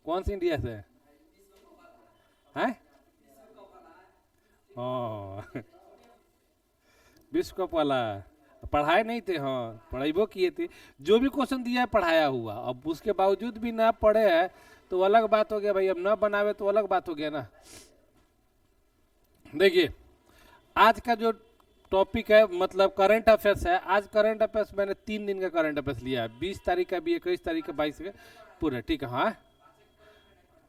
कौन सी इंडिया से है? ओ विश्व कप वाला पढ़ाए नहीं थे, हाँ पढ़ाइबो किए थे। जो भी क्वेश्चन दिया है पढ़ाया हुआ, अब उसके बावजूद भी ना पढ़े हैं तो अलग बात हो गया भाई, अब ना बनावे तो अलग बात हो गया ना। देखिए आज का जो टॉपिक है मतलब करंट अफेयर्स है। आज करंट अफेयर्स मैंने 3 दिन का करंट अफेयर्स लिया है, 20 तारीख का भी, 21 तारीख का, 22 का पूरा, ठीक है हाँ।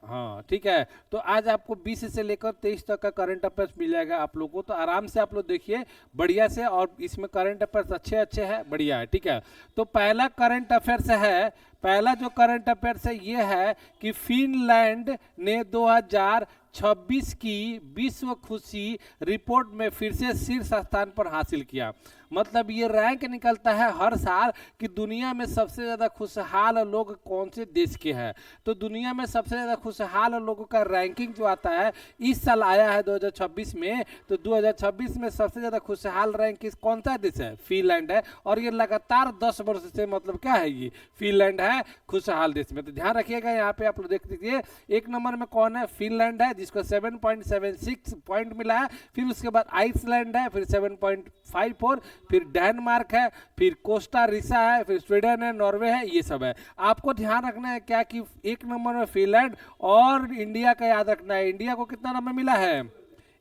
हाँ ठीक है, तो आज आपको 20 से लेकर 23 तक का करंट अफेयर्स मिल जाएगा आप लोगों को, तो आराम से आप लोग देखिए बढ़िया से, और इसमें करंट अफेयर्स अच्छे अच्छे हैं, बढ़िया है, ठीक है। तो पहला करंट अफेयर्स है, पहला जो करंट अफेयर्स है ये है कि फिनलैंड ने 2026 की विश्व खुशी रिपोर्ट में फिर से शीर्ष स्थान पर हासिल किया। मतलब ये रैंक निकलता है हर साल कि दुनिया में सबसे ज़्यादा खुशहाल लोग कौन से देश के हैं। तो दुनिया में सबसे ज़्यादा खुशहाल लोगों का रैंकिंग जो आता है इस साल आया है 2026 में। तो 2026 में सबसे ज़्यादा खुशहाल रैंक किस कौन सा देश है? फिनलैंड है, और ये लगातार 10 वर्ष से मतलब क्या है, ये फिनलैंड है खुशहाल देश में। तो ध्यान रखिएगा, यहाँ पे आप लोग देख लीजिए 1 नंबर में कौन है? फिनलैंड है जिसको 7.76 पॉइंट मिला है। फिर उसके बाद आइसलैंड है, फिर 7.54, फिर डेनमार्क है, फिर कोस्टा रिसा है, फिर स्वीडन है, नॉर्वे है, ये सब है। आपको ध्यान रखना है क्या कि 1 नंबर में फिनलैंड, और इंडिया का याद रखना है। इंडिया को कितना नंबर मिला है?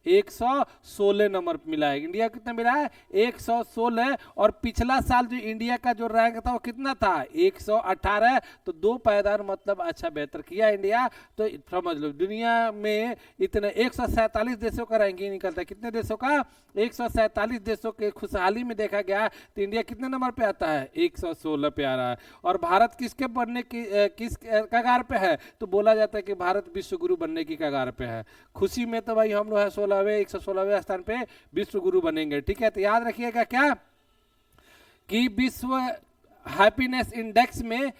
116 नंबर मिला है। इंडिया को कितना मिला है? 116। और पिछला साल जो इंडिया का जो रैंक था वो कितना था? 118। तो 2 पायदान मतलब अच्छा बेहतर किया इंडिया। तो समझ लो दुनिया में इतने 147 देशों का रैंकिंग निकलता है। कितने देशों का? 147 देशों के खुशहाली में देखा गया तो इंडिया कितने नंबर पे आता है? 116 पे आ रहा है। और भारत किसके बनने की किस कगार पे है? तो बोला जाता है कि भारत विश्व गुरु बनने की कगार पे है। खुशी में तो भाई हम लोग है 116वें स्थान पे विश्व गुरु बनेंगे, ठीक है। तो याद रखिएगा क्या कि विश्व हैप्पीनेस इंडेक्स में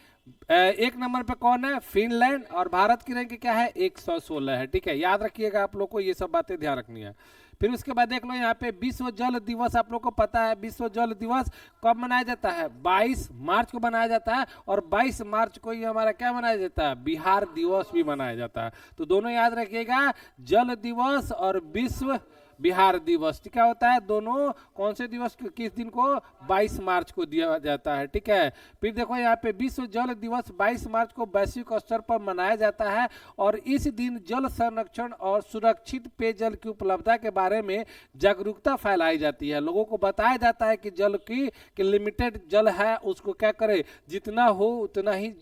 1 नंबर पे कौन है? फिनलैंड, और भारत की रैंक क्या है? 116 है, ठीक है। याद रखिएगा, आप लोग को ये सब बातें ध्यान रखनी है। फिर उसके बाद देख लो यहाँ पे विश्व जल दिवस, आप लोग को पता है विश्व जल दिवस कब मनाया जाता है? 22 मार्च को मनाया जाता है। और 22 मार्च को ही हमारा क्या मनाया जाता है? बिहार दिवस भी मनाया जाता है। तो दोनों याद रखिएगा, जल दिवस और विश्व बिहार दिवस, क्या होता है? दोनों कौन से दिवस किस दिन को? 22 मार्च को दिया जाता है, ठीक है। फिर देखो यहाँ पे विश्व जल दिवस 22 मार्च को वैश्विक स्तर पर मनाया जाता है, और इस दिन जल संरक्षण और सुरक्षित पेयजल की उपलब्धता के बारे में जागरूकता फैलाई जाती है। लोगों को बताया जाता है कि जल की लिमिटेड जल है, उसको क्या करे, जितना हो उतना ही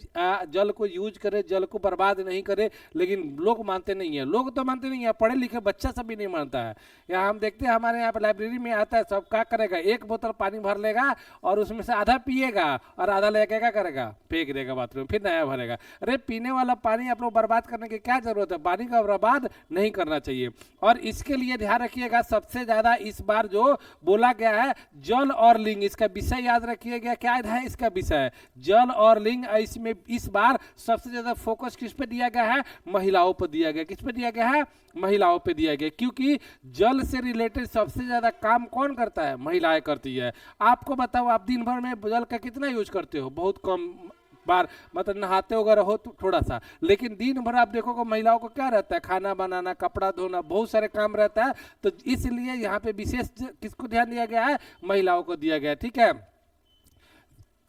जल को यूज करे, जल को बर्बाद नहीं करे। लेकिन लोग मानते नहीं है, लोग तो मानते नहीं है, पढ़े लिखे बच्चा सब भी नहीं मानता है। यहाँ हम देखते हैं हमारे यहाँ पे लाइब्रेरी में आता है, सब क्या करेगा, 1 बोतल पानी भर लेगा और उसमें से आधा पिएगा और आधा लेके क्या करेगा? फेंक देगा बाथरूम, फिर नया भरेगा। अरे पीने वाला पानी आप लोग बर्बाद करने की क्या जरूरत है? पानी का बर्बाद नहीं करना चाहिए। और इसके लिए ध्यान रखिएगा, सबसे ज्यादा इस बार जो बोला गया है जल और लिंग, इसका विषय याद रखिएगा, क्या है इसका विषय? जल और लिंग। इसमें इस बार सबसे ज्यादा फोकस किस पे दिया गया है? महिलाओं पर दिया गया। किस पे दिया गया है? महिलाओं पे दिया गया, क्योंकि जल से रिलेटेड सबसे ज्यादा काम कौन करता है? महिलाएं करती है। आपको बताओ, आप दिन भर में जल का कितना यूज करते हो? बहुत कम बार, मतलब नहाते वगैरह हो तो थोड़ा सा, लेकिन दिन भर आप देखोगे महिलाओं को क्या रहता है? खाना बनाना, कपड़ा धोना, बहुत सारे काम रहता है। तो इसलिए यहाँ पे विशेष किसको ध्यान दिया गया है? महिलाओं को दिया गया है, ठीक है।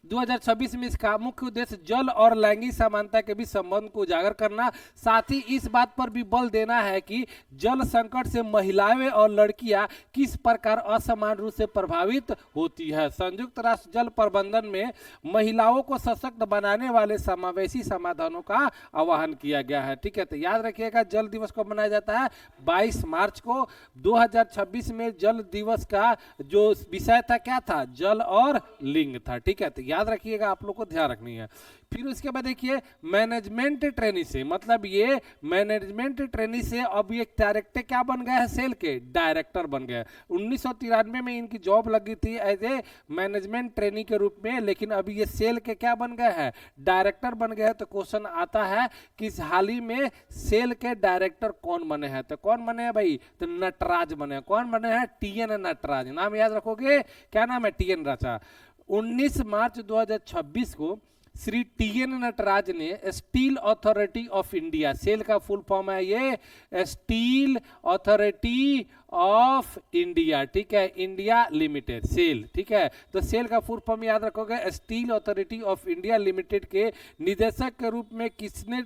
2026 में इसका मुख्य उद्देश्य जल और लैंगिक समानता के बीच संबंध को उजागर करना, साथ ही इस बात पर भी बल देना है कि जल संकट से महिलाएं और लड़कियां किस प्रकार असमान रूप से प्रभावित होती है। संयुक्त राष्ट्र जल प्रबंधन में महिलाओं को सशक्त बनाने वाले समावेशी समाधानों का आह्वान किया गया है, ठीक है। तो याद रखिएगा, जल दिवस कब मनाया जाता है? 22 मार्च को। 2026 में जल दिवस का जो विषय था क्या था? जल और लिंग था, ठीक है। तो याद रखिएगा, आप लोग को ध्यान रखनी है। फिर उसके बाद देखिए मैनेजमेंट ट्रेनी से, मतलब ये मैनेजमेंट ट्रेनी से अब ये डायरेक्टर क्या बन गए हैं? सेल के डायरेक्टर बन गए। 1993 में इनकी जॉब लगी थी एज ए मैनेजमेंट ट्रेनी के रूप में, लेकिन अभी ये सेल के क्या बन गए हैं? डायरेक्टर बन गए हैं। तो क्वेश्चन आता है कि हाल ही में सेल के डायरेक्टर कौन बने हैं? तो कौन बने हैं भाई? तो नटराज बने। कौन बने हैं? TN नटराज। नाम याद रखोगे, क्या नाम है? TN राजा। 19 मार्च 2026 को श्री टी.एन. नटराज ने steel authority of India, SAIL का फुल फॉर्म है ये स्टील अथॉरिटी ऑफ इंडिया, ठीक है, इंडिया लिमिटेड, सेल, ठीक है। तो सेल का फुल फॉर्म याद रखोगे, steel authority of India limited के निदेशक के रूप में किसने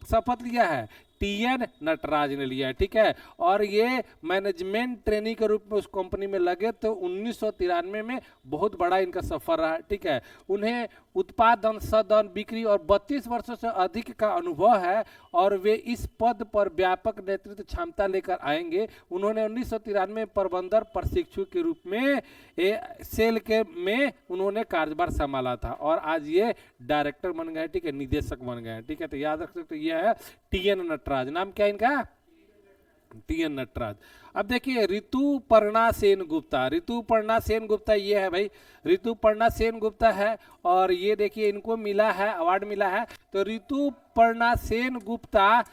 शपथ लिया है? टी.एन. नटराज ने लिया है, ठीक है। और ये मैनेजमेंट ट्रेनी के रूप में उस कंपनी में लगे तो 1993 में बहुत बड़ा इनका सफर रहा, ठीक है। उन्हें उत्पादन, सदन, बिक्री और 32 वर्षों से अधिक का अनुभव है और वे इस पद पर व्यापक नेतृत्व क्षमता लेकर आएंगे। उन्होंने 1993 में प्रबंधन प्रशिक्षु के रूप में सेल के में उन्होंने कार्यभार संभाला था और आज ये डायरेक्टर बन गए, ठीक है, निदेशक बन गए, ठीक है। तो याद रख सकते, ये है टी.एन. नटराज, नाम क्या इनका? टी.एन. नटराज। अब देखिए ऋतुपर्णा सेन गुप्ता, ऋतुपर्णा सेन गुप्ता ये है भाई, ऋतुपर्णा सेन गुप्ता है और ये देखिए इनको मिला है, अवार्ड मिला है। तो ऋतुपर्णा सेन गुप्ता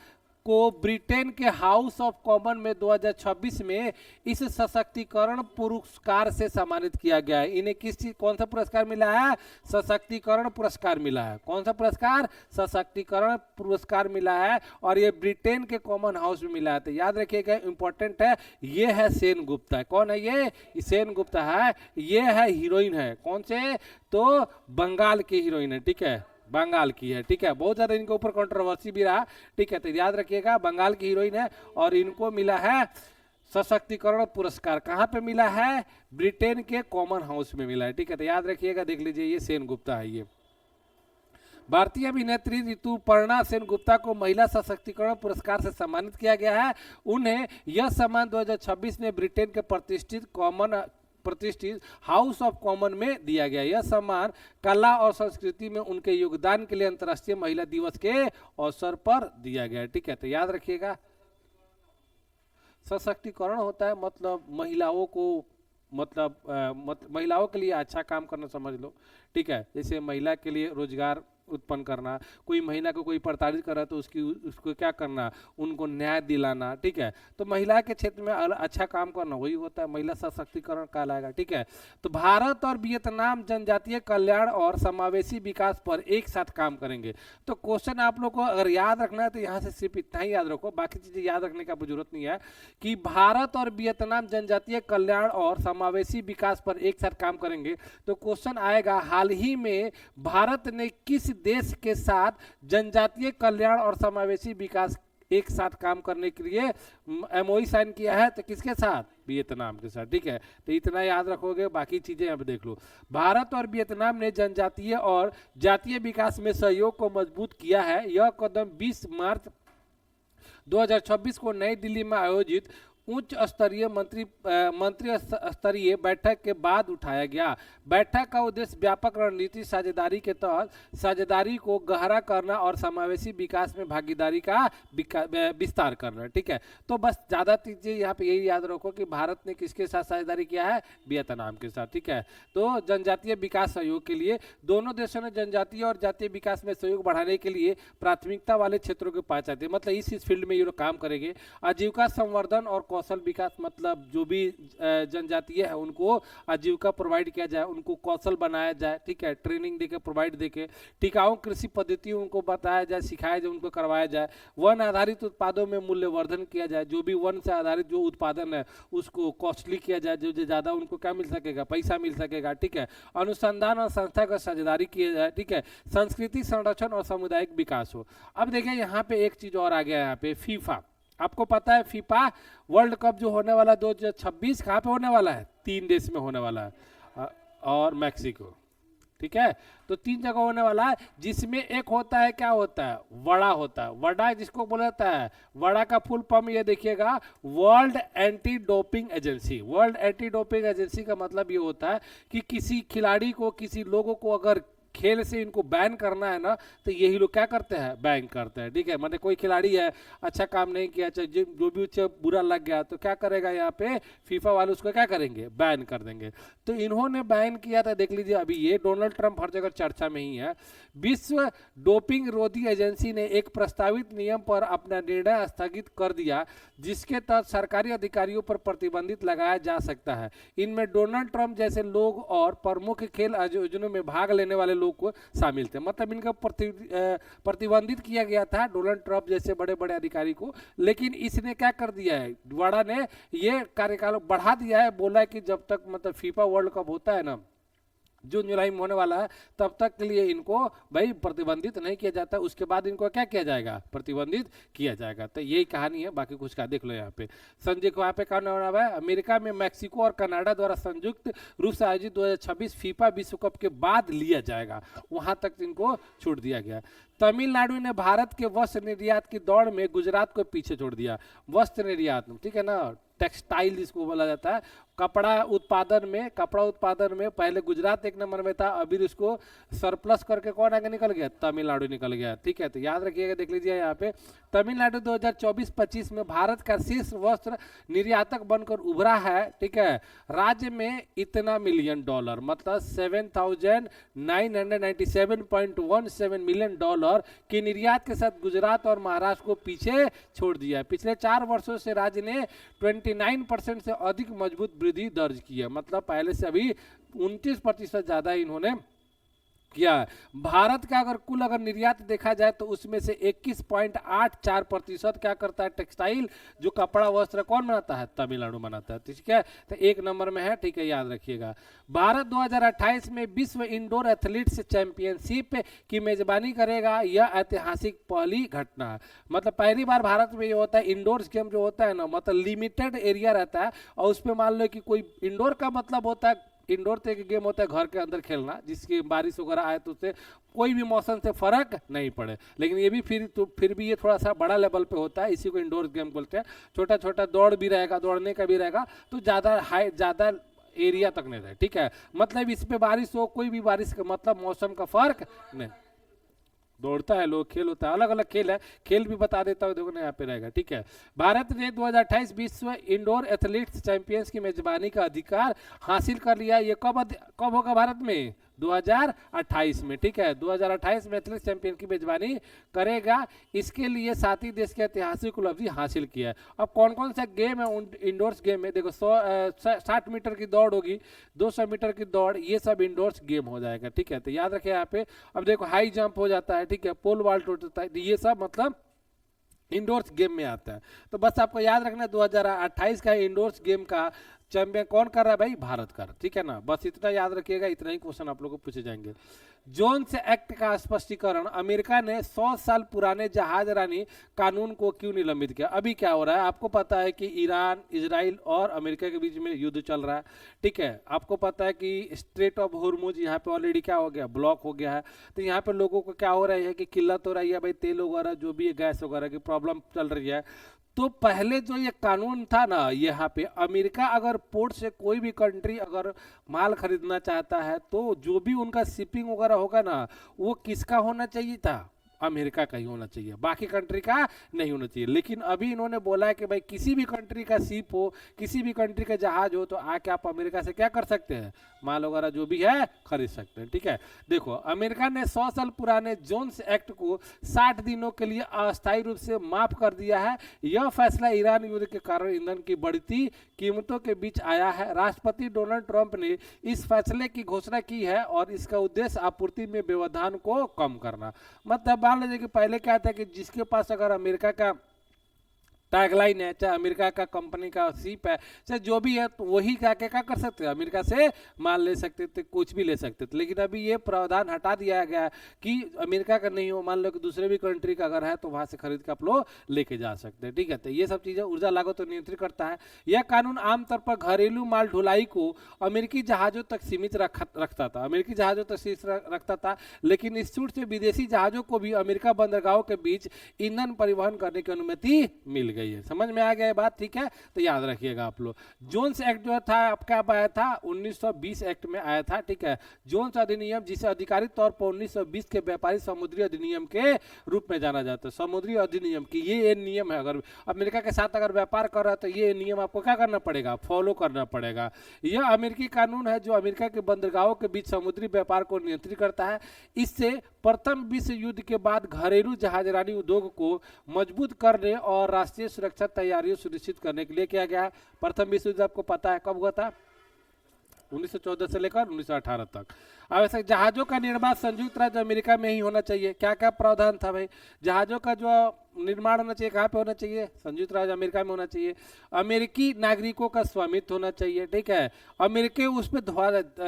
को ब्रिटेन के हाउस ऑफ कॉमन में 2026 में इस सशक्तिकरण पुरस्कार से सम्मानित किया गया है। इन्हें किस चीज, कौन सा पुरस्कार मिला है? सशक्तिकरण पुरस्कार मिला है। कौन सा पुरस्कार? सशक्तिकरण पुरस्कार मिला है और ये ब्रिटेन के कॉमन हाउस में मिला है। तो याद रखिएगा, इंपॉर्टेंट है, ये है सेन गुप्ता। कौन है ये? सेन गुप्ता है, ये है हीरोइन है, कौन से? तो बंगाल की हीरोइन है, ठीक है, बंगाल की है, ठीक है। बहुत ज्यादा इनके ऊपर कंट्रोवर्सी भी रहा, ठीक है। तो याद रखिएगा, बंगाल की हीरोइन है और इनको मिला है सशक्तिकरण पुरस्कार। कहाँ पे मिला है? ब्रिटेन के कॉमन हाउस में मिला है, ठीक है। तो याद रखिएगा, देख लीजिए, ये सेन गुप्ता है। ये भारतीय अभिनेत्री ऋतुपर्णा सेन गुप्ता को महिला सशक्तिकरण पुरस्कार से सम्मानित किया गया है। उन्हें यह सम्मान 2026 में ब्रिटेन के प्रतिष्ठित हाउस ऑफ कॉमन में दिया गया। यह सम्मान कला और संस्कृति में उनके योगदान के लिए अंतर्राष्ट्रीय महिला दिवस के अवसर पर दिया गया, ठीक है। तो याद रखिएगा, सशक्तिकरण होता है मतलब महिलाओं को, मतलब महिलाओं के लिए अच्छा काम करना, समझ लो, ठीक है। जैसे महिला के लिए रोजगार उत्पन्न करना, कोई महिला को कोई प्रताड़ित कर रहा है तो उसको क्या करना, उनको न्याय दिलाना, ठीक है। तो महिला के क्षेत्र में अच्छा काम करना, वही होता है महिला सशक्तिकरण कहलाएगा, ठीक है। तो भारत और वियतनाम जनजातीय कल्याण और समावेशी विकास पर एक साथ काम करेंगे। तो क्वेश्चन आप लोग को अगर याद रखना है तो यहाँ से सिर्फ इतना ही याद रखो, बाकी चीजें याद रखने का जरूरत नहीं है। कि भारत और वियतनाम जनजातीय कल्याण और समावेशी विकास पर एक साथ काम करेंगे। तो क्वेश्चन आएगा, हाल ही में भारत ने किस देश के साथ जनजातीय कल्याण और समावेशी विकास एक साथ काम करने के लिए एमओयू साइन किया है? तो किसके साथ? वियतनाम के साथ, ठीक है। तो इतना याद रखोगे, बाकी चीजें अब देख लो। भारत और वियतनाम ने जनजातीय और जातीय विकास में सहयोग को मजबूत किया है। यह कदम 20 मार्च 2026 को नई दिल्ली में आयोजित उच्च स्तरीय मंत्री स्तरीय बैठक के बाद उठाया गया। बैठक का उद्देश्य व्यापक रणनीति साझेदारी के तहत साझेदारी को गहरा करना और समावेशी विकास में भागीदारी का विस्तार करना, ठीक है। तो बस ज्यादा चीजें यहाँ पे यही याद रखो कि भारत ने किसके साथ साझेदारी किया है? वियतनाम के साथ, ठीक है। तो जनजातीय विकास सहयोग के लिए दोनों देशों ने जनजातीय और जातीय विकास में सहयोग बढ़ाने के लिए प्राथमिकता वाले क्षेत्रों को पहचान दी, मतलब इस फील्ड में ये लोग काम करेंगे। आजीविका संवर्धन और कौशल विकास, मतलब जो भी जनजातीय है उनको आजीविका प्रोवाइड किया जाए, उनको कौशल बनाया जाए, ठीक है, ट्रेनिंग देके प्रोवाइड देके, टिकाऊ कृषि पद्धति उनको बताया जाए, सिखाया जाए, उनको करवाया जाए। वन आधारित उत्पादों में मूल्यवर्धन किया जाए, जो भी वन से आधारित जो उत्पादन है उसको कॉस्टली किया जाए, जो ज्यादा उनको क्या मिल सकेगा? पैसा मिल सकेगा, ठीक है। अनुसंधान और संस्था का साझेदारी किया जाए, ठीक है। संस्कृति संरक्षण और सामुदायिक विकास हो। अब देखिए यहाँ पे एक चीज और आ गया, यहाँ पे फीफा। आपको पता है फीफा वर्ल्ड कप जो होने वाला 2026 कहाँ पे होने वाला है? 3 देश में होने वाला है और मैक्सिको, ठीक है। तो 3 जगह होने वाला है, जिसमें एक होता है, क्या होता है? वड़ा होता है। वड़ा जिसको बोला जाता है, वड़ा का फुल फॉर्म ये देखिएगा, world anti doping agency. World anti doping agency का मतलब ये होता है कि किसी खिलाड़ी को, किसी लोगों को अगर खेल से इनको बैन करना है ना, तो यही लोग क्या करते हैं? बैन करते हैं, ठीक है। मतलब कोई खिलाड़ी है, अच्छा काम नहीं किया, चाहे जो भी उससे बुरा लग गया, तो क्या करेगा यहाँ पे फीफा वाले? उसको क्या करेंगे? बैन कर देंगे। तो इन्होंने बैन किया था, देख लीजिए अभी ये डोनाल्ड ट्रंप हर जगह चर्चा में ही है। विश्व डोपिंग रोधी एजेंसी ने एक प्रस्तावित नियम पर अपना निर्णय स्थगित कर दिया, जिसके तहत सरकारी अधिकारियों पर प्रतिबंधित लगाया जा सकता है। इनमें डोनाल्ड ट्रंप जैसे लोग और प्रमुख खेल आयोजनों में भाग लेने वाले लोग को शामिल थे। मतलब इनका प्रतिबंधित किया गया था डोनाल्ड ट्रंप जैसे बड़े बड़े अधिकारी को, लेकिन इसने क्या कर दिया है, वाडा ने ये कार्यकाल बढ़ा दिया है, बोला है कि जब तक मतलब फीफा वर्ल्ड कप होता है ना, जून जुलाई में होने वाला है, तब तक के लिए इनको भाई प्रतिबंधित नहीं किया जाता, उसके बाद इनको क्या किया जाएगा, प्रतिबंधित किया जाएगा। तो यही कहानी है, बाकी कुछ का देख लो यहाँ पे। संजय को यहाँ पे कहा हो रहा है, अमेरिका में मैक्सिको और कनाडा द्वारा संयुक्त रूप से आयोजित 2026 फीफा विश्व कप के बाद लिया जाएगा, वहां तक इनको छूट दिया गया। तमिलनाडु ने भारत के वस्त्र निर्यात की दौड़ में गुजरात को पीछे छोड़ दिया। वस्त्र निर्यात, ठीक है ना, टेक्सटाइल जिसको बोला जाता है, कपड़ा उत्पादन में पहले गुजरात एक नंबर में था, अभी उसको सरप्लस करके कौन आगे निकल गया, तमिलनाडु निकल गया। ठीक है, तो याद रखिएगा, देख लीजिए यहाँ पे तमिलनाडु 2024-25 में भारत का शीर्ष वस्त्र निर्यातक बनकर उभरा है। ठीक है, राज्य में इतना मिलियन डॉलर मतलब $7,997.17 मिलियन डॉलर के निर्यात के साथ गुजरात और महाराष्ट्र को पीछे छोड़ दिया है। पिछले 4 वर्षों से राज्य ने 29% से अधिक मजबूत वृद्धि दर्ज की है, मतलब पहले से अभी 29% ज्यादा इन्होंने किया है। भारत का अगर निर्यात देखा जाए तो उसमें से 21.84% क्या करता है, टेक्सटाइल, जो कपड़ा वस्त्र कौन बनाता है, तमिलनाडु बनाता है। ठीक है, तो एक नंबर में है। ठीक है, याद रखिएगा। भारत 2028 में विश्व इंडोर एथलीट्स चैंपियनशिप की मेजबानी करेगा, यह ऐतिहासिक पहली घटना है। मतलब पहली बार भारत में ये होता है, इंडोर गेम जो होता है ना, मतलब लिमिटेड एरिया रहता है और उस पर मान लो कि कोई इंडोर का मतलब होता है, इंडोर तो एक गेम होता है घर के अंदर खेलना, जिसकी बारिश वगैरह आए तो उससे कोई भी मौसम से फर्क नहीं पड़े, लेकिन ये भी फिर भी ये थोड़ा सा बड़ा लेवल पे होता है, इसी को इंडोर गेम बोलते हैं। छोटा छोटा दौड़ भी रहेगा, दौड़ने का भी रहेगा, तो ज़्यादा एरिया तक नहीं रहे। ठीक है, मतलब इस पे बारिश हो, कोई भी बारिश का मतलब मौसम का फर्क नहीं, दौड़ता है लोग, खेल होता है, अलग अलग खेल है, खेल भी बता देता हूँ, देखो ना यहाँ पे रहेगा। ठीक है, भारत ने 2028 विश्व इंडोर एथलीट्स चैंपियंस की मेजबानी का अधिकार हासिल कर लिया। ये कब होगा भारत में, 2028 में। ठीक है, 2028 में एथलेटिक्स चैंपियन की मेजबानी करेगा। इसके लिए 7 ही देश की ऐतिहासिक उपलब्धि हासिल किया है। अब कौन कौन सा गेम है इंडोर्स गेम में, देखो 60 मीटर की दौड़ होगी, 200 मीटर की दौड़, ये सब इंडोर्स गेम हो जाएगा। ठीक है, तो याद रखें यहाँ पे। अब देखो हाई जंप हो जाता है, ठीक है, पोल वॉल्ट होता है, ये सब मतलब इंडोर्स गेम में आता है। तो बस आपको याद रखना 2028 का इंडोर्स गेम का चैंपियन कौन कर रहा है भाई, भारत कर। ठीक है ना, बस इतना याद रखिएगा, इतना ही क्वेश्चन आप लोगों को पूछे जाएंगे। जोन्स एक्ट का स्पष्टीकरण, अमेरिका ने 100 साल पुराने जहाजरानी कानून को क्यों निलंबित किया। अभी क्या हो रहा है, आपको पता है कि ईरान, इजराइल और अमेरिका के बीच में युद्ध चल रहा है। ठीक है, आपको पता है कि स्ट्रेट ऑफ हॉर्मुज यहाँ पे ऑलरेडी क्या हो गया, ब्लॉक हो गया है। तो यहाँ पे लोगों को क्या हो रहा है कि किल्लत हो रही है भाई, तेल वगैरह जो भी है, गैस वगैरह की प्रॉब्लम चल रही है। तो पहले जो ये कानून था ना, यहाँ पे अमेरिका अगर पोर्ट से कोई भी कंट्री अगर माल खरीदना चाहता है, तो जो भी उनका शिपिंग वगैरह होगा ना, वो किसका होना चाहिए था, अमेरिका का ही होना चाहिए, बाकी कंट्री का नहीं होना चाहिए। लेकिन अभी इन्होंने बोला है कि भाई किसी भी कंट्री का शिप हो, किसी भी कंट्री का जहाज हो, तो आके आप अमेरिका से क्या कर सकते हैं, माल वगैरह जो भी है खरीद सकते हैं। ठीक है, देखो अमेरिका ने 100 साल पुराने जोन्स एक्ट को 60 दिनों के लिए अस्थायी रूप से माफ कर दिया है। यह फैसला ईरान युद्ध के कारण ईंधन की बढ़ती कीमतों के बीच आया है। राष्ट्रपति डोनाल्ड ट्रंप ने इस फैसले की घोषणा की है और इसका उद्देश्य आपूर्ति में व्यवधान को कम करना। मतलब मान लीजिए कि पहले क्या था कि जिसके पास अगर अमेरिका का टैगलाइन है, चाहे अमेरिका का कंपनी का शिप है, चाहे जो भी है, तो वही क्या कर सकते हैं, अमेरिका से माल ले सकते थे, कुछ भी ले सकते थे। लेकिन अभी ये प्रावधान हटा दिया गया कि अमेरिका का नहीं हो, मान लो कि दूसरे भी कंट्री का अगर है तो वहां से खरीद के आप लोग लेके जा सकते हैं। ठीक है, तो ये सब चीजें ऊर्जा लागत तो नियंत्रित करता है। यह कानून आमतौर पर घरेलू माल ढुलाई को अमेरिकी जहाजों तक सीमित रखता था, अमेरिकी जहाजों तक सीमित रखता था, लेकिन इस छूट से विदेशी जहाजों को भी अमेरिका बंदरगाहों के बीच ईंधन परिवहन करने की अनुमति मिल गई है। समझ में आ गया बात। ठीक है, तो याद रखिएगा आप लोग। जोन्स एक्ट जो था आपका आया था 1920 एक्ट में आया था। ठीक है, जोन्स अधिनियम, जिसे आधिकारिक तौर पर 1920 के व्यापारी समुद्री अधिनियम के रूप में जाना जाता है। समुद्री अधिनियम की ये नियम है, अगर अमेरिका के साथ अगर व्यापार कर रहा है तो ये नियम आपको क्या करना पड़ेगा, फॉलो करना पड़ेगा। यह अमेरिकी कानून है जो अमेरिका के बंदरगाहों के बीच समुद्री व्यापार को नियंत्रित करता है। इससे प्रथम विश्व युद्ध के बाद घरेलू जहाजरानी उद्योग को मजबूत करने और राष्ट्रीय सुरक्षा तैयारियों सुनिश्चित करने के लिए किया गया। प्रथम विश्व युद्ध आपको पता है कब हुआ था, 1914 से लेकर 1918 तक। अब ऐसे जहाज़ों का निर्माण संयुक्त राज्य अमेरिका में ही होना चाहिए। क्या क्या प्रावधान था भाई? जहाज़ों का जो निर्माण होना चाहिए कहाँ पे होना चाहिए? संयुक्त राज्य अमेरिका में होना चाहिए। अमेरिकी नागरिकों का स्वामित्व होना चाहिए, ठीक है। अमेरिकी उस पर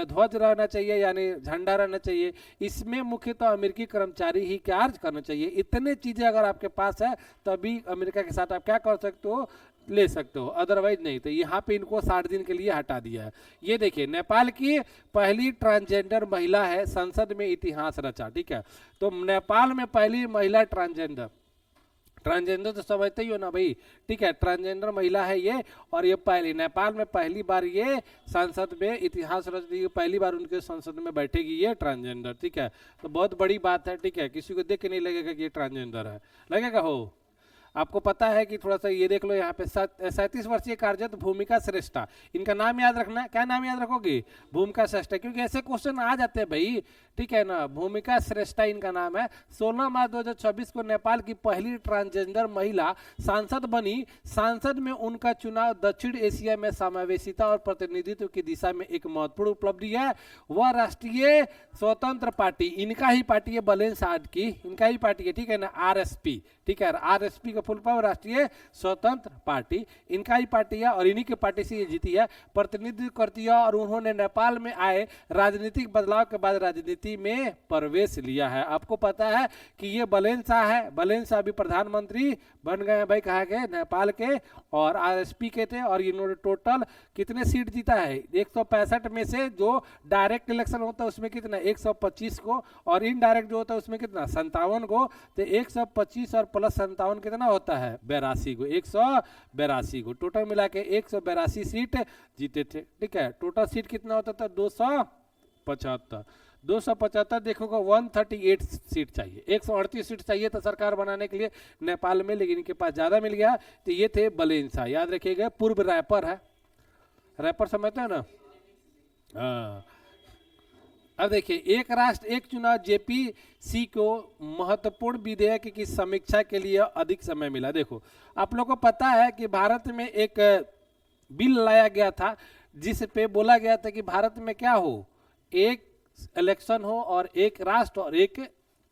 ध्वज रहना चाहिए, यानी झंडा रहना चाहिए। इसमें मुख्यतः अमेरिकी कर्मचारी ही कार्य करना चाहिए। इतने चीज़ें अगर आपके पास है तभी अमेरिका के साथ आप क्या कर सकते हो, ले सकते हो, अदरवाइज नहीं। तो यहाँ पे इनको 60 दिन के लिए हटा दिया है। ये देखिए नेपाल की पहली ट्रांसजेंडर महिला है, संसद में इतिहास रचा, ठीक है। तो नेपाल में पहली महिला ट्रांसजेंडर तो समझते ही हो ना भाई, ठीक है। ट्रांसजेंडर महिला है ये, और ये पहली नेपाल में पहली बार ये संसद में इतिहास रच दी, पहली बार उनके संसद में बैठेगी ये ट्रांसजेंडर, ठीक है। तो बहुत बड़ी बात है, ठीक है। किसी को देख के नहीं लगेगा कि ये ट्रांसजेंडर है, लगेगा हो। आपको पता है कि थोड़ा सा ये देख लो यहाँ पे 37 वर्षीय कार्यरत भूमिका श्रेष्ठा, इनका नाम याद रखना है। क्या नाम याद रखोगे? भूमिका श्रेष्ठा, क्योंकि ऐसे क्वेश्चन आ जाते हैं भाई, ठीक है ना। भूमिका श्रेष्ठा इनका नाम है। 16 मार्च 2026 को नेपाल की पहली ट्रांसजेंडर महिला सांसद बनी। सांसद में उनका चुनाव दक्षिण एशिया में समावेशिता और प्रतिनिधित्व की दिशा में एक महत्वपूर्ण उपलब्धि है। वह राष्ट्रीय स्वतंत्र पार्टी, इनका ही पार्टी है, बलेन साठ की इनका ही पार्टी है, ठीक है ना, आरएसपी, ठीक है। आरएसपी का फुल फॉर्म राष्ट्रीय स्वतंत्र पार्टी, इनका ही पार्टी है और इन्हीं की पार्टी से ये जीती है, प्रतिनिधित्व करती है। और उन्होंने नेपाल में आए राजनीतिक बदलाव के बाद राजनीति में प्रवेश लिया है। आपको पता है कि ये बलेन शाह है, बलेन शाह भी प्रधानमंत्री बन गए हैं भाई, कहा गए नेपाल के, और आरएसपी के थे। और इन्होंने टोटल कितने सीट जीता है? 165 में से जो डायरेक्ट इलेक्शन होता है उसमें कितना? 125 को, और इनडायरेक्ट जो होता है उसमें कितना? 57 को। तो 125 और प्लस 57 कितना होता है? 82 को, 182 को। टोटल मिला के 182 सीट जीते थे, ठीक है। टोटल सीट कितना होता था? 275 देखोगे 138 सीट चाहिए, 138 सीट चाहिए था सरकार बनाने के लिए नेपाल में, लेकिन इनके पास ज्यादा मिल गया। तो ये थे बलेन शाह, याद रखिएगा। पूर्व रैपर है, रैपर समझते हैं ना? हाँ। अब देखिए, एक राष्ट्र एक चुनाव जेपीसी को महत्वपूर्ण विधेयक की समीक्षा के लिए अधिक समय मिला। देखो, आप लोगों को पता है कि भारत में एक बिल लाया गया था जिस पे बोला गया था कि भारत में क्या हो, एक इलेक्शन हो और एक राष्ट्र और एक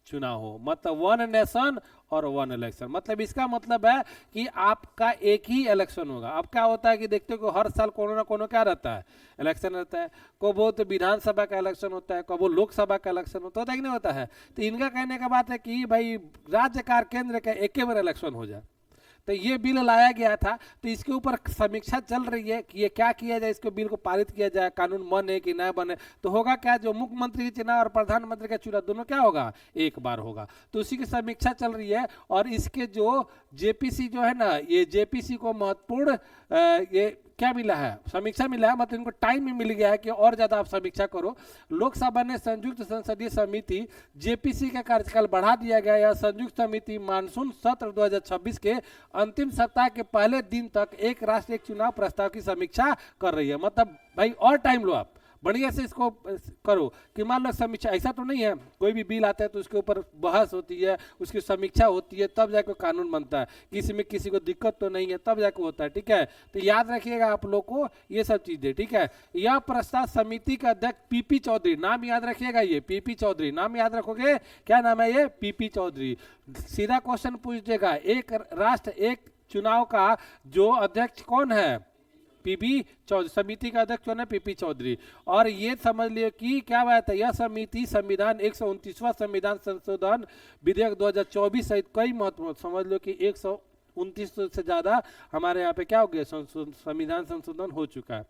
चुनाव हो, मतलब 1 नेशन और 1 इलेक्शन। मतलब इसका मतलब है कि आपका एक ही इलेक्शन होगा। अब क्या होता है कि देखते हो हर साल कोनो ना कोनो क्या रहता है, इलेक्शन रहता है। कबो तो विधानसभा का इलेक्शन होता है, कबो लोकसभा का इलेक्शन होता है कि नहीं होता है। तो इनका कहने का बात है कि भाई राज्य कार केंद्र का एक बार इलेक्शन हो जाए। तो ये बिल लाया गया था, तो इसके ऊपर समीक्षा चल रही है कि ये क्या किया जाए, इसको बिल को पारित किया जाए, कानून बने कि ना बने। तो होगा क्या, जो मुख्यमंत्री का चुनाव और प्रधानमंत्री का चुनाव दोनों क्या होगा, एक बार होगा। तो उसी की समीक्षा चल रही है। और इसके जो जेपीसी जो है ना, ये जेपीसी को महत्वपूर्ण ये क्या मिला है, समीक्षा मिला है, मतलब इनको टाइम भी मिल गया है कि और ज्यादा आप समीक्षा करो। लोकसभा ने संयुक्त संसदीय समिति जेपीसी का कार्यकाल बढ़ा दिया गया। यह संयुक्त समिति मानसून सत्र 2026 के अंतिम सप्ताह के पहले दिन तक एक राष्ट्र एक चुनाव प्रस्ताव की समीक्षा कर रही है। मतलब भाई और टाइम लो, आप बढ़िया से इसको करो कि मान लो समीक्षा। ऐसा तो नहीं है कोई भी बिल आता है तो उसके ऊपर बहस होती है, उसकी समीक्षा होती है, तब जाकर कानून बनता है। किसी में किसी को दिक्कत तो नहीं है, तब जाकर होता है, ठीक है। तो याद रखिएगा आप लोग को ये सब चीजें, ठीक है। यह प्रस्ताव समिति का अध्यक्ष पीपी चौधरी, नाम याद रखिएगा, ये पीपी चौधरी नाम याद रखोगे। क्या नाम है ये? पीपी चौधरी। सीधा क्वेश्चन पूछ देगा, एक राष्ट्र एक चुनाव का जो अध्यक्ष कौन है? पीपी चौधरी। समिति का अध्यक्ष कौन है? पीपी चौधरी। और ये समझ लियो कि क्या बात है, यह समिति संविधान 129वां संविधान संशोधन विधेयक 2024 सहित कई महत्वपूर्ण, समझ लो कि 129 से ज्यादा हमारे यहाँ पे क्या हो गया, संविधान संशोधन हो चुका है,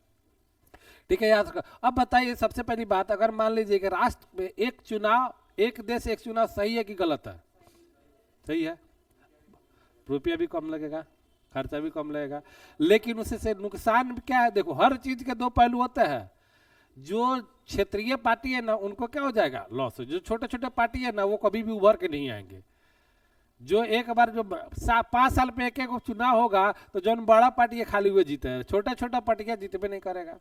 ठीक है। याद रखो। अब बताइए सबसे पहली बात, अगर मान लीजिए कि राष्ट्र में एक चुनाव, एक देश एक चुनाव, सही है कि गलत है? सही है, रुपया भी कम लगेगा, खर्चा भी कम लगेगा, लेकिन उससे नुकसान क्या है? देखो, हर चीज के दो पहलू होते हैं। जो क्षेत्रीय पार्टी है ना, उनको क्या हो जाएगा, लॉस। जो छोटे छोटे पार्टी है ना, वो कभी भी उभर के नहीं आएंगे। जो एक बार जो 5 साल पे एक चुनाव होगा तो जो बड़ा पार्टी है खाली हुए जीते हैं, छोटा छोटा पार्टियां जीते भी नहीं करेगा,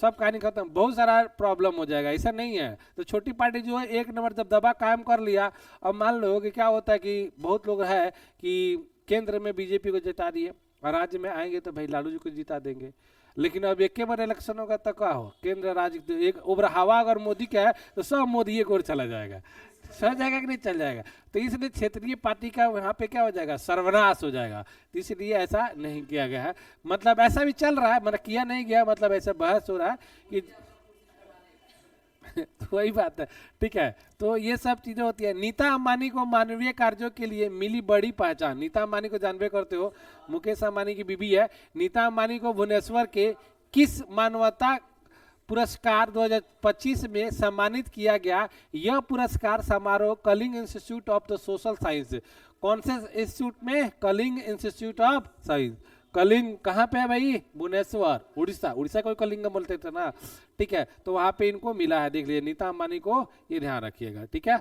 सब कहानी खत्म, बहुत सारा प्रॉब्लम हो जाएगा। ऐसा नहीं है। तो छोटी पार्टी जो है एक नंबर जब दबा कायम कर लिया, अब मान लो कि क्या होता है कि बहुत लोग है कि केंद्र में बीजेपी को जिता दिए और राज्य में आएंगे तो भाई लालू जी को जिता देंगे, लेकिन अब एक बार इलेक्शन होगा तो क्या हो, केंद्र राज्य एक ओवर हवा अगर मोदी का है तो सब मोदी की ओर चला जाएगा, चल जाएगा कि नहीं चल जाएगा। तो इसलिए क्षेत्रीय पार्टी का वहाँ पे क्या हो जाएगा, सर्वनाश हो जाएगा। तो इसलिए ऐसा नहीं किया गया है, मतलब ऐसा भी चल रहा है, मतलब किया नहीं गया, मतलब ऐसा बहस हो रहा है कि तो वही बात है, ठीक है। तो ये सब चीजें होती है। नीता अंबानी को मानवीय कार्यों के लिए मिली बड़ी पहचान। नीता अंबानी को जानबे करते हो, मुकेश अंबानी की बीबी है। नीता अंबानी को भुवनेश्वर के किस मानवता पुरस्कार 2025 में सम्मानित किया गया। यह पुरस्कार समारोह Kalinga institute of the social science, कौन से इंस्टीट्यूट में, Kalinga institute of science. Kalinga कहाँ पे है भाई, भुवनेश्वर, उड़ीसा। उड़ीसा को कलिंग बोलते थे ना, ठीक है। तो वहां पे इनको मिला है, देख लीजिए नीता अंबानी को, ये ध्यान रखिएगा, ठीक है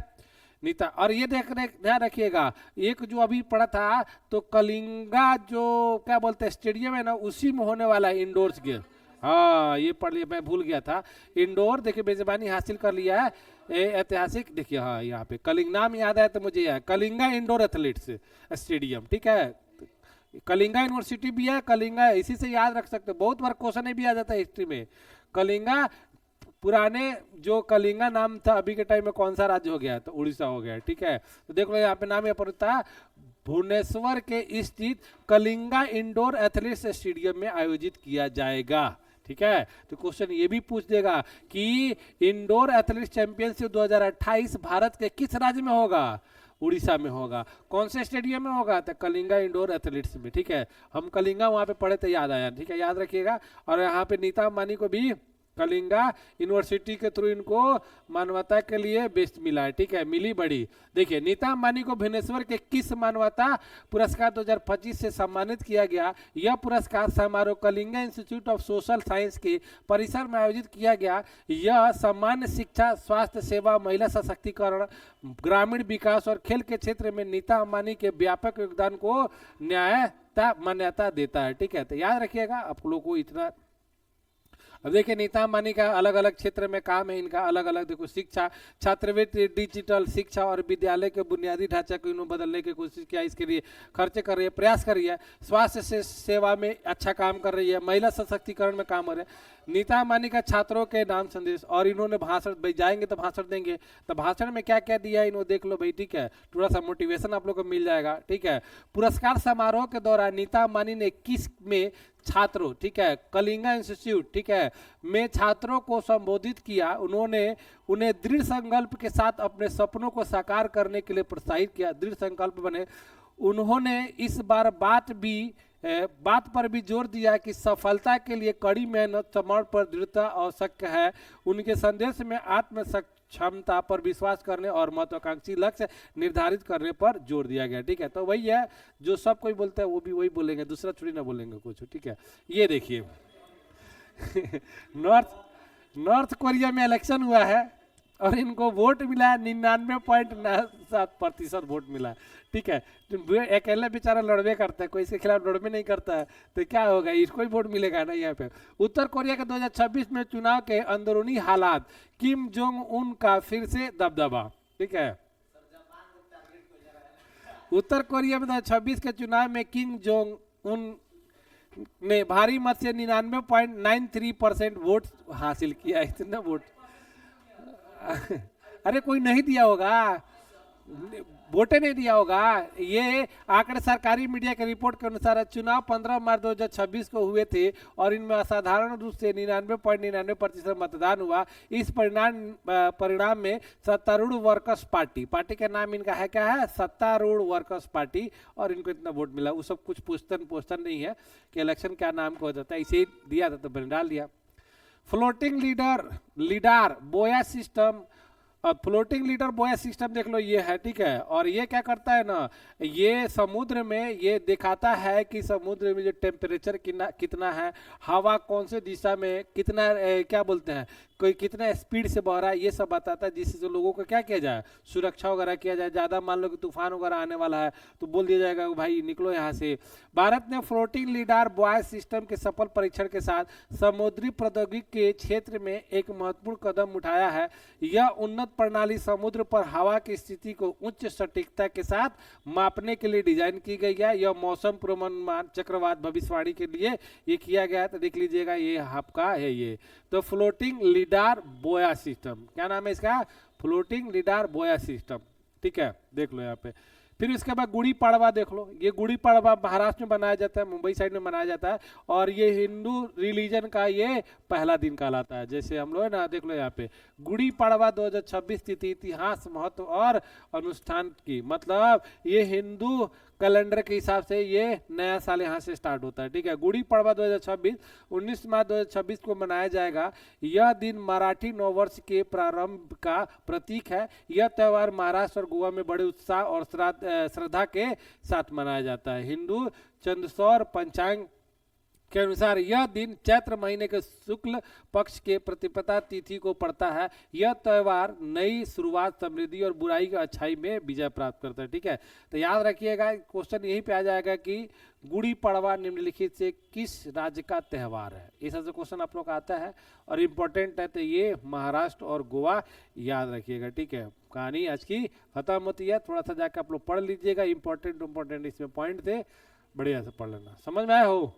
नीता। और ये ध्यान रखिएगा, एक जो अभी पढ़ा था तो कलिंगा जो क्या बोलते हैं स्टेडियम है ना, उसी में होने वाला है इंडोर्स गेम। हाँ ये पढ़ लिया, मैं भूल गया था। इंडोर देखिए बेजबानी हासिल कर लिया है, ऐतिहासिक देखिए। हाँ यहाँ पे कलिंग नाम याद आया तो मुझे याद, कलिंगा इंडोर एथलेटिक्स स्टेडियम, ठीक है। कलिंगा यूनिवर्सिटी भी है, कलिंगा, इसी से याद रख सकते हो, बहुत बार क्वेश्चन भी आ जाता है हिस्ट्री में। कलिंगा पुराने जो कलिंगा नाम था, अभी के टाइम में कौन सा राज्य हो गया, तो उड़ीसा हो गया, ठीक है। तो देख लो यहाँ पे नाम पड़ता, भुवनेश्वर के स्थित कलिंगा इंडोर एथलेटिक्स स्टेडियम में आयोजित किया जाएगा, ठीक है। तो क्वेश्चन ये भी पूछ देगा कि इंडोर एथलेटिक्स चैंपियनशिप 2028 भारत के किस राज्य में होगा, उड़ीसा में होगा। कौन से स्टेडियम में होगा, तो कलिंगा इंडोर एथलेटिक्स में, ठीक है। हम कलिंगा वहां पे पढ़े तो याद आया, ठीक है, याद रखिएगा। और यहाँ पे नीता अंबानी को भी कलिंगा यूनिवर्सिटी के थ्रू इनको मानवता के लिए बेस्ट मिला है, ठीक है, मिली बड़ी। देखिए नीता अंबानी को भुवनेश्वर के किस मानवता पुरस्कार 2025 से सम्मानित किया गया। यह पुरस्कार समारोह Kalinga institute of social science के परिसर में आयोजित किया गया। यह सामान्य शिक्षा, स्वास्थ्य सेवा, महिला सशक्तिकरण, ग्रामीण विकास और खेल के क्षेत्र में नीता अंबानी के व्यापक योगदान को मान्यता देता है, ठीक है। तो याद रखिएगा आप लोगों को इतना। अब देखिए नीता अंबानी का अलग अलग क्षेत्र में काम है इनका, अलग अलग देखो, शिक्षा, छात्रवृत्ति, डिजिटल शिक्षा और विद्यालय के बुनियादी ढांचे को इन्होंने बदलने की कोशिश किया, इसके लिए खर्चे कर रही है, प्रयास कर रही है। स्वास्थ्य से सेवा में अच्छा काम कर रही है, महिला सशक्तिकरण में काम कर रहे हैं। नीता अंबानी का छात्रों के नाम संदेश, और इन्होंने भाषण, भाई जाएंगे तो भाषण देंगे, तो भाषण में क्या क्या दिया है इन्होंने देख लो भाई, ठीक है। थोड़ा सा मोटिवेशन आप लोग को मिल जाएगा, ठीक है। पुरस्कार समारोह के दौरान नीता अंबानी ने किस में छात्रों, ठीक है, कलिंगा इंस्टीट्यूट, ठीक है, में छात्रों को संबोधित किया। उन्होंने उन्हें दृढ़ संकल्प के साथ अपने सपनों को साकार करने के लिए प्रोत्साहित किया, दृढ़ संकल्प बने। उन्होंने इस बार बात पर भी जोर दिया कि सफलता के लिए कड़ी मेहनत, समर्पण पर दृढ़ता आवश्यक है। उनके संदेश में आत्म क्षमता पर विश्वास करने और महत्वाकांक्षी लक्ष्य निर्धारित करने पर जोर दिया गया, ठीक है। तो वही है जो सब कोई बोलता है वो भी वही बोलेंगे, दूसरा थोड़ी ना बोलेंगे कुछ, ठीक है। ये देखिए नॉर्थ कोरिया में इलेक्शन हुआ है और इनको वोट मिला है 99.97% वोट मिला है, ठीक है। अकेले बेचारा लड़वे करता है, कोई इसके खिलाफ लड़वे नहीं करता है, तो क्या होगा, इसको ही वोट मिलेगा ना यहाँ पे। उत्तर कोरिया के 2026 में चुनाव के अंदरूनी हालात, किम जोंग उन का फिर से दबदबा, ठीक है। उत्तर कोरिया में 2026 के चुनाव में किम जोंग उन ने भारी मत से 99.93% वोट हासिल किया, इतना वोट अरे कोई नहीं दिया होगा, वोटे नहीं दिया होगा। ये आंकड़े सरकारी मीडिया के रिपोर्ट के अनुसार चुनाव 15 मार्च 2026 को हुए थे और इनमें असाधारण रूप से 99.99% मतदान हुआ। इस परिणाम में सत्तारूढ़ वर्कर्स पार्टी के नाम इनका है, क्या है, सत्तारूढ़ वर्कर्स पार्टी, और इनको इतना वोट मिला। वो सब कुछ पोस्टन नहीं है कि इलेक्शन क्या नाम को हो जाता है, इसे दिया था तो मैंने डाल दिया। फ्लोटिंग लीडर बोया सिस्टम, फ्लोटिंग लीडर बोया सिस्टम देख लो, ये है, ठीक है। और ये क्या करता है ना, ये समुद्र में ये दिखाता है कि समुद्र में जो टेम्परेचर कितना है, हवा कौन से दिशा में कितना क्या बोलते हैं कोई कितना स्पीड से बह रहा है, ये सब बताता है, जिससे लोगों को क्या किया जाए, सुरक्षा वगैरह किया जाए। ज़्यादा मान लो कि तूफान वगैरह आने वाला है तो बोल दिया जाएगा कि भाई निकलो यहाँ से। भारत ने फ्लोटिंग लिडार बॉय सिस्टम के सफल परीक्षण के साथ समुद्री प्रौद्योगिकी के क्षेत्र में एक महत्वपूर्ण कदम उठाया है। यह उन्नत प्रणाली समुद्र पर हवा की स्थिति को उच्च सटीकता के साथ मापने के लिए डिजाइन की गई है। यह मौसम पूर्वानुमान, चक्रवात भविष्यवाणी के लिए ये किया गया है। तो देख लीजिएगा ये आपका है ये तो फ्लोटिंग लिडार बोया सिस्टम, क्या नाम है इसका, फ्लोटिंग लिडार बोया सिस्टम। ठीक है, देख लो यहाँ पे। फिर इसके बाद गुड़ी पड़वा देख लो, ये गुड़ी पड़वा महाराष्ट्र में मनाया जाता है, मुंबई साइड में मनाया जाता है, और ये हिंदू रिलीजन का ये पहला दिन कहलाता है। जैसे हम लोग है ना, देख लो यहाँ पे गुड़ी पड़वा 2026 तिथि, इतिहास, महत्व और अनुष्ठान की, मतलब ये हिंदू कैलेंडर के हिसाब से ये नया साल यहाँ से स्टार्ट होता है। ठीक है, गुड़ी पड़वा 2026 19 मार्च 2026 को मनाया जाएगा। यह दिन मराठी नववर्ष के प्रारंभ का प्रतीक है। यह त्यौहार महाराष्ट्र और गोवा में बड़े उत्साह और श्रद्धा के साथ मनाया जाता है। हिंदू चंद्रसौर पंचांग के अनुसार यह दिन चैत्र महीने के शुक्ल पक्ष के प्रतिपदा तिथि को पड़ता है। यह त्यौहार नई शुरुआत, समृद्धि और बुराई की अच्छाई में विजय प्राप्त करता है। ठीक है, तो याद रखिएगा, क्वेश्चन यहीं पे आ जाएगा कि गुड़ी पड़वा निम्नलिखित से किस राज्य का त्यौहार है। इस सबसे क्वेश्चन आप लोग का आता है और इम्पोर्टेंट है, तो ये महाराष्ट्र और गोवा याद रखिएगा। ठीक है, कहानी आज की खत्म होती है। थोड़ा सा जाकर आप लोग पढ़ लीजिएगा, इंपॉर्टेंट इसमें पॉइंट थे, बढ़िया से पढ़ लेना। समझ में आया हो?